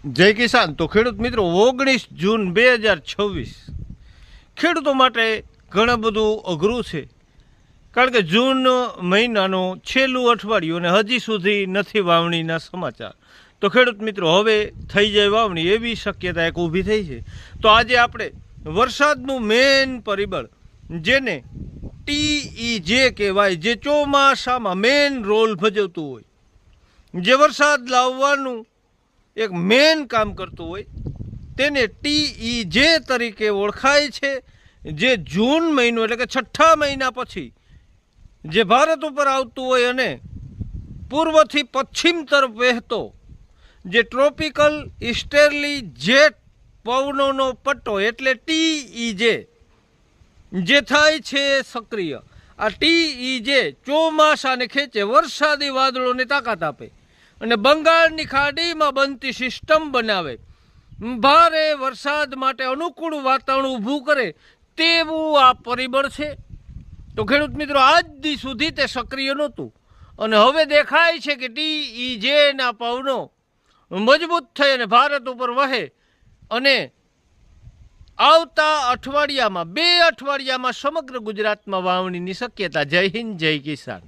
જય કિસાન. તો ખેડૂત મિત્રો, 19 જૂન 2026 ખેડૂતો માટે ઘણું બધું અઘરું છે, કારણ કે જૂન મહિનાનું છેલ્લું અઠવાડિયું અને હજી સુધી નથી વાવણીના સમાચાર. તો ખેડૂત મિત્રો, હવે થઈ જાય વાવણી એવી શક્યતા એક ઊભી થઈ છે. તો આજે આપણે વરસાદનું મેઇન પરિબળ, જેને TEJ કહેવાય, જે ચોમાસામાં મેઇન રોલ ભજવતું હોય, જે વરસાદ લાવવાનું એક મેન કામ કરતું હોય, તેને TEJ તરીકે ઓળખાય છે. જે જૂન મહિનો એટલે કે છઠ્ઠા મહિના પછી જે ભારત ઉપર આવતું હોય અને પૂર્વથી પશ્ચિમ તરફ વહેતો જે ટ્રોપિકલ ઇસ્ટર્લી જેટ પવનોનો પટ્ટો એટલે TEJ જે થાય છે સક્રિય. આ TEJ ચોમાસાને ખેંચે, વરસાદી વાદળોને તાકાત આપે અને બંગાળની ખાડીમાં બનતી સિસ્ટમ બનાવે, ભારે વરસાદ માટે અનુકૂળ વાતાવરણ ઊભું કરે તેવું આ પરિબળ છે. તો ખેડૂત મિત્રો, આજ દી સુધી તે સક્રિય નહોતું અને હવે દેખાય છે કે TEJના પવનો મજબૂત થઈ અને ભારત ઉપર વહે અને આવતા અઠવાડિયામાં 2 અઠવાડિયામાં સમગ્ર ગુજરાતમાં વાવણીની શક્યતા. જય હિન્દ, જય કિસાન.